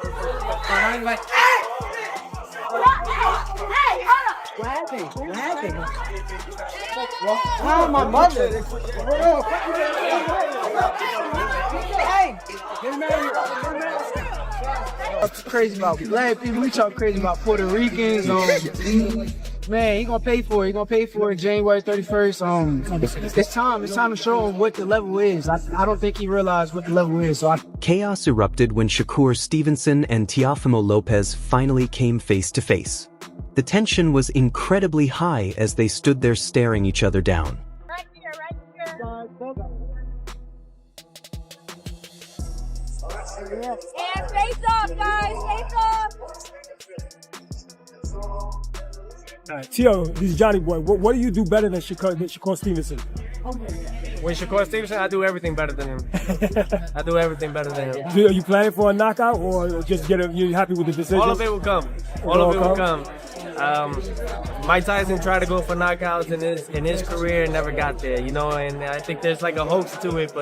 What happened? Oh, my mother. Hey, what's crazy about black people? We talk crazy about Puerto Ricans. Man, he gonna pay for it. He gonna pay for it January 31st. It's time to show him what the level is. I don't think he realized what the level is. Chaos erupted when Shakur Stevenson and Teofimo Lopez finally came face to face. The tension was incredibly high as they stood there staring each other down. Right here. And face off, guys, face off. Tio, this is Johnny Boy. What do you do better than Shakur Stevenson? When Shakur Stevenson, I do everything better than him. I do everything better than him. Are you planning for a knockout or just you happy with the decision? All of it will come. All of it will come. Mike Tyson tried to go for knockouts in his career and never got there, you know, and I think there's like a hoax to it,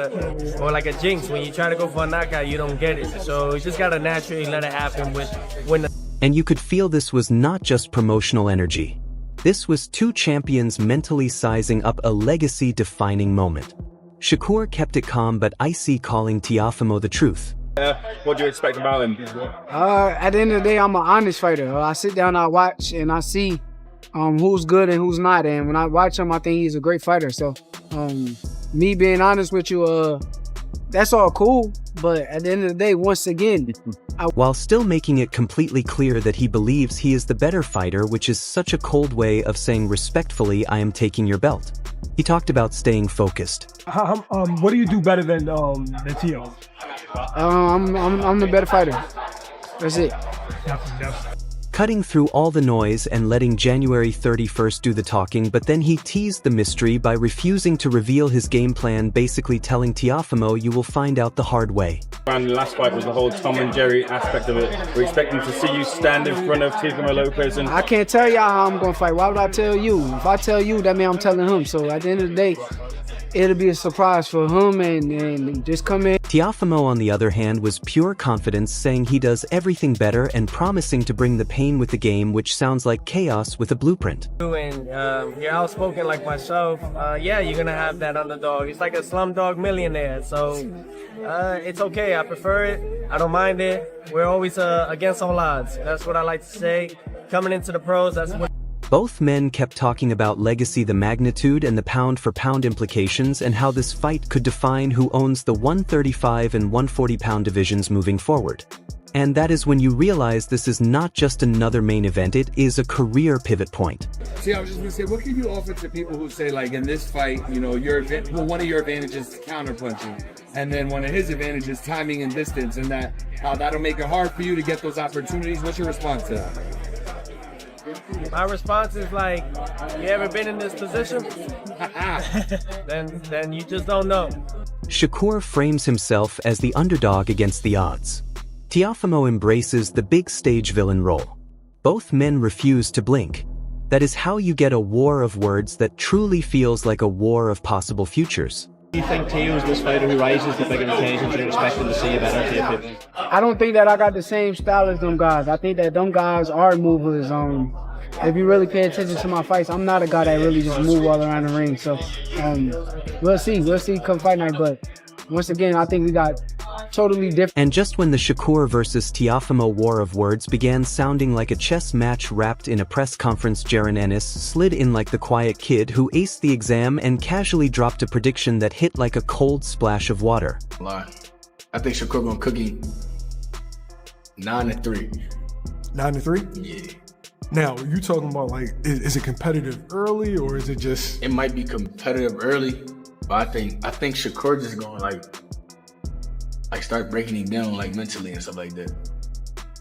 or like a jinx. When you try to go for a knockout, you don't get it. So you just gotta naturally let it happen when the... And you could feel this was not just promotional energy. This was two champions mentally sizing up a legacy-defining moment. Shakur kept it calm but icy, calling Teofimo the truth. What do you expect about him? At the end of the day, I'm an honest fighter. I sit down, I watch, and I see who's good and who's not. And when I watch him, I think he's a great fighter. So, me being honest with you, that's all cool. But at the end of the day, once again, while still making it completely clear that he believes he is the better fighter, which is such a cold way of saying respectfully, I am taking your belt. He talked about staying focused. What do you do better than Tio? I'm the better fighter. That's it. Cutting through all the noise and letting January 31st do the talking, but then he teased the mystery by refusing to reveal his game plan, basically telling Teofimo you will find out the hard way. And the last fight was the whole Tom and Jerry aspect of it. We're expecting to see you stand in front of Teofimo Lopez. And I can't tell y'all how I'm going to fight. Why would I tell you? If I tell you, that means I'm telling him. So at the end of the day, it'll be a surprise for him and just come in. Teofimo, on the other hand, was pure confidence, saying he does everything better and promising to bring the pain with the game, which sounds like chaos with a blueprint. And you're outspoken like myself, yeah, you're gonna have that underdog. It's like a slumdog millionaire, so it's okay. I prefer it. I don't mind it. We're always against all odds. That's what I like to say. Coming into the pros, that's what... Both men kept talking about legacy, the magnitude and the pound-for-pound implications, and how this fight could define who owns the 135 and 140-pound divisions moving forward. And that is when you realize this is not just another main event, it is a career pivot point. See, I was just gonna say, what can you offer to people who say, like, in this fight, you know, one of your advantages is counterpunching, and then one of his advantages timing and distance, and that how that'll make it hard for you to get those opportunities? What's your response to that? My response is like, you ever been in this position? then you just don't know. Shakur frames himself as the underdog against the odds. Teofimo embraces the big stage villain role. Both men refuse to blink. That is how you get a war of words that truly feels like a war of possible futures. Do you think Teo is this fighter who rises to bigger occasions and you're expecting to see a better Teofimo? I don't think that I got the same style as them guys. I think that them guys are movers. If you really pay attention to my fights, I'm not a guy that really just move all around the ring. So we'll see. We'll see come fight night. But once again, I think we got totally different. And just when the Shakur versus Teofimo war of words began sounding like a chess match wrapped in a press conference, Jaron Ennis slid in like the quiet kid who aced the exam and casually dropped a prediction that hit like a cold splash of water. I think Shakur gonna cook him 9-3. 9-3? Yeah. Now, you talking about, like, is it competitive early or is it just... It might be competitive early, but I think Shakur just gonna, like start breaking him down, like, mentally and stuff like that.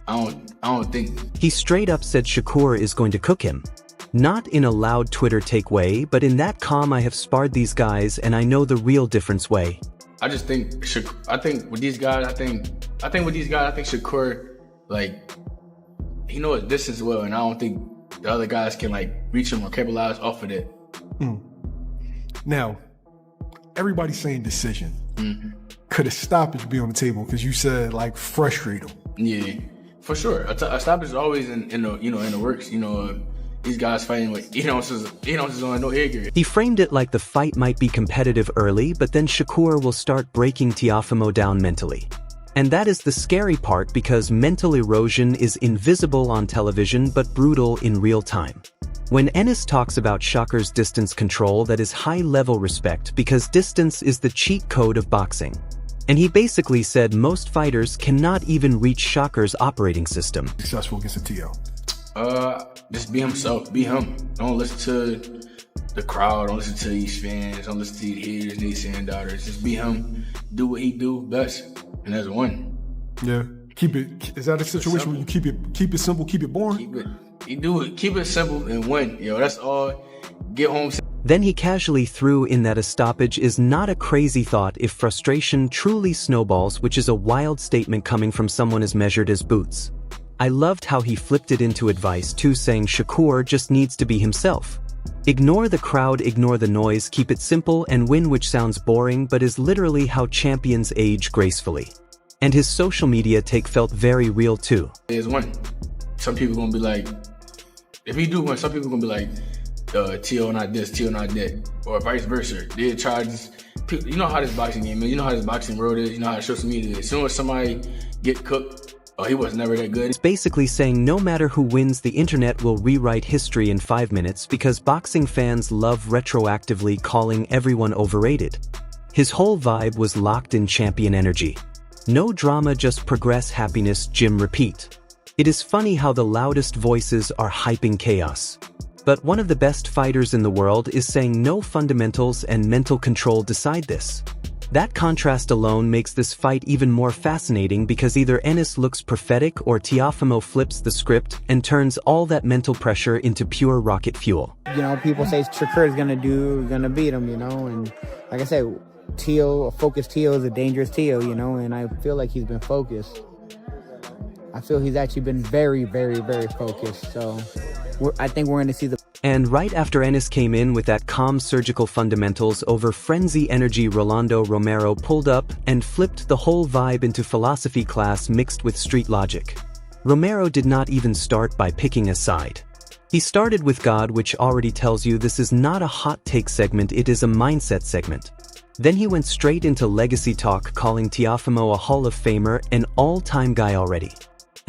I don't think... He straight up said Shakur is going to cook him. Not in a loud Twitter take way, but in that calm, I have sparred these guys and I know the real difference way. I just think, with these guys, I think Shakur, like, he knows distance well, and I don't think the other guys can, like, reach him or capitalize off of it. Now, everybody's saying decision. Could a stoppage be on the table? Because you said, like, frustrate him. Yeah, for sure. A stoppage is always in the works. These guys fighting with 8 ounces on, no air gear. He framed it like the fight might be competitive early, but then Shakur will start breaking Teofimo down mentally. And that is the scary part, because mental erosion is invisible on television but brutal in real time. When Ennis talks about Shakur's distance control, that is high-level respect, because distance is the cheat code of boxing. And he basically said most fighters cannot even reach Shakur's operating system. Successful against a Tio. Just be himself, be him. Don't listen to the crowd, don't listen to these fans, don't listen to these haters, these daughters. Just be him, do what he do best, and that's one. Yeah, is that a situation where you keep it simple, keep it boring? Keep it simple and win. That's all. Get home. Then he casually threw in that a stoppage is not a crazy thought if frustration truly snowballs, which is a wild statement coming from someone as measured as Boots. I loved how he flipped it into advice too, saying Shakur just needs to be himself. Ignore the crowd, ignore the noise, keep it simple and win, which sounds boring but is literally how champions age gracefully. And his social media take felt very real too. There's one. Some people gonna be like, if he do win, some people gonna be like, Tio not this, Tio not that, or vice versa. They try to, you know how this boxing game is, you know how this boxing world is, you know how social media is. As soon as somebody get cooked, he was never that good. It's basically saying no matter who wins, the internet will rewrite history in 5 minutes, because boxing fans love retroactively calling everyone overrated. His whole vibe was locked in champion energy. No drama, just progress, happiness, gym, repeat. It is funny how the loudest voices are hyping chaos. But one of the best fighters in the world is saying no fundamentals and mental control decide this. That contrast alone makes this fight even more fascinating, because either Ennis looks prophetic or Teofimo flips the script and turns all that mental pressure into pure rocket fuel. People say Shakur is gonna beat him, and like I said, a focused Tio is a dangerous Tio, and I feel like he's been focused. I feel he's actually been very, very, very focused, so I think we're going to see the... And right after Ennis came in with that calm surgical fundamentals over frenzy energy, Rolando Romero pulled up and flipped the whole vibe into philosophy class mixed with street logic. Romero did not even start by picking a side. He started with God, which already tells you this is not a hot take segment, it is a mindset segment. Then he went straight into legacy talk, calling Teofimo a Hall of Famer, an all-time guy already.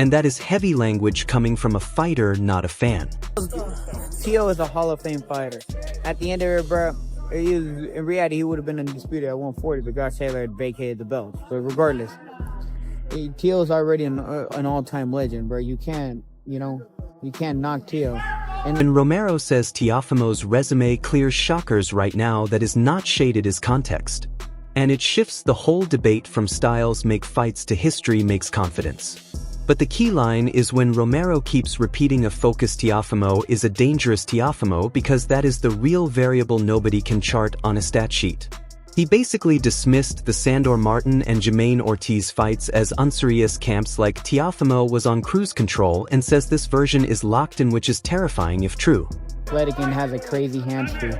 And that is heavy language coming from a fighter, not a fan. Tio is a Hall of Fame fighter. At the end of it, bro, in reality, he would have been undisputed at 140, but God Taylor had vacated the belt. But regardless, Tio is already an all-time legend, bro. You can't knock Tio. And Romero says Teofimo's resume clears Shakur's right now, that is not shaded as context. And it shifts the whole debate from styles make fights to history makes confidence. But the key line is when Romero keeps repeating a focused Teofimo is a dangerous Teofimo, because that is the real variable nobody can chart on a stat sheet. He basically dismissed the Sandor Martin and Jermaine Ortiz fights as unserious camps like Teofimo was on cruise control, and says this version is locked in, which is terrifying if true. Athletic and has a crazy hamstring.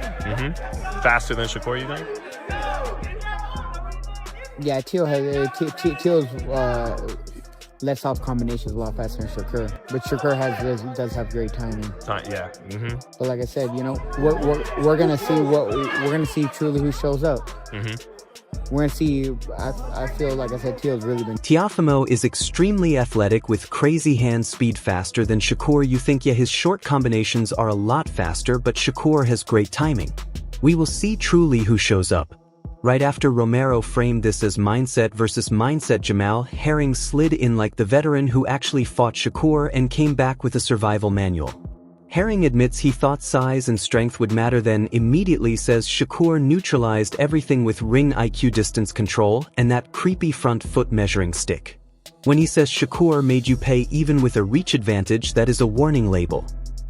Faster than Shakur, you think? Yeah, Tio's lets off combinations a lot faster than Shakur, but Shakur does have great timing. Yeah. But like I said, we're gonna see truly who shows up. We're gonna see. I feel like I said, Tio's really been. Teofimo is extremely athletic with crazy hand speed, faster than Shakur. You think, yeah, his short combinations are a lot faster, but Shakur has great timing. We will see truly who shows up. Right after Romero framed this as mindset versus mindset, Jamal Herring slid in like the veteran who actually fought Shakur and came back with a survival manual. Herring admits he thought size and strength would matter, then immediately says Shakur neutralized everything with ring IQ, distance control, and that creepy front foot measuring stick. When he says Shakur made you pay even with a reach advantage, that is a warning label.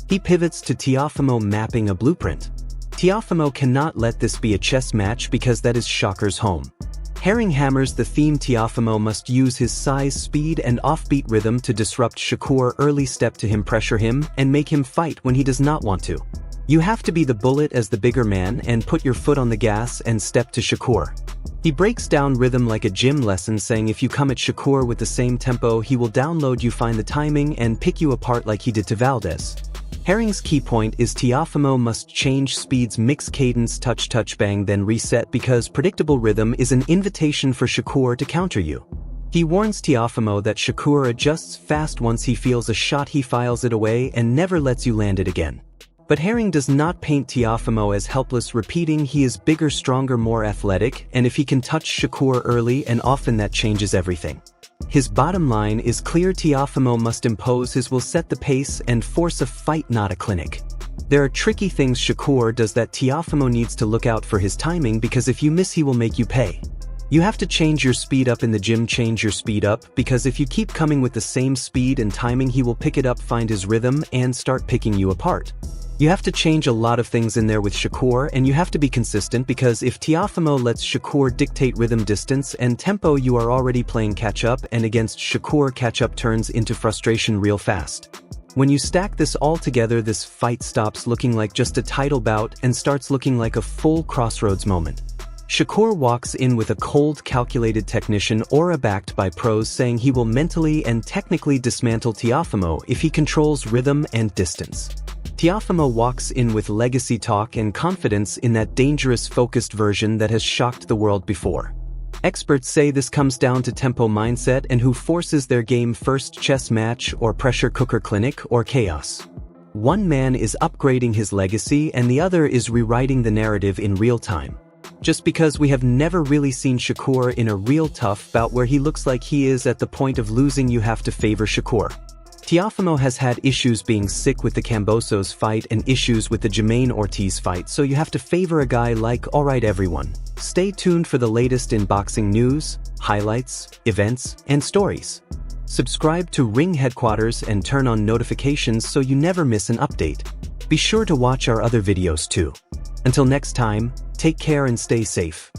He pivots to Teofimo mapping a blueprint. Teofimo cannot let this be a chess match, because that is Shakur's home. Herring hammers the theme Teofimo must use his size, speed, and offbeat rhythm to disrupt Shakur, early step to him, pressure him, and make him fight when he does not want to. You have to be the bullet as the bigger man and put your foot on the gas and step to Shakur. He breaks down rhythm like a gym lesson, saying if you come at Shakur with the same tempo, he will download you, find the timing, and pick you apart like he did to Valdez. Herring's key point is Teofimo must change speeds, mix cadence, touch, bang, then reset, because predictable rhythm is an invitation for Shakur to counter you. He warns Teofimo that Shakur adjusts fast. Once he feels a shot, he files it away and never lets you land it again. But Herring does not paint Teofimo as helpless, repeating he is bigger, stronger, more athletic, and if he can touch Shakur early and often, that changes everything. His bottom line is clear: Teofimo must impose his will, set the pace, and force a fight, not a clinic. There are tricky things Shakur does that Teofimo needs to look out for: his timing, because if you miss he will make you pay. You have to change your speed up in the gym, change your speed up, because if you keep coming with the same speed and timing he will pick it up, find his rhythm, and start picking you apart. You have to change a lot of things in there with Shakur, and you have to be consistent, because if Teofimo lets Shakur dictate rhythm, distance, and tempo, you are already playing catch-up, and against Shakur, catch-up turns into frustration real fast. When you stack this all together, this fight stops looking like just a title bout and starts looking like a full crossroads moment. Shakur walks in with a cold, calculated technician, aura backed by pros, saying he will mentally and technically dismantle Teofimo if he controls rhythm and distance. Teofimo walks in with legacy talk and confidence in that dangerous, focused version that has shocked the world before. Experts say this comes down to tempo, mindset, and who forces their game first: chess match or pressure cooker, clinic or chaos. One man is upgrading his legacy and the other is rewriting the narrative in real time. Just because we have never really seen Shakur in a real tough bout where he looks like he is at the point of losing, you have to favor Shakur. Teofimo has had issues being sick with the Cambosos fight and issues with the Jermaine Ortiz fight, so you have to favor a guy like. Alright everyone, stay tuned for the latest in boxing news, highlights, events, and stories. Subscribe to Ring Headquaterzz and turn on notifications so you never miss an update. Be sure to watch our other videos too. Until next time, take care and stay safe.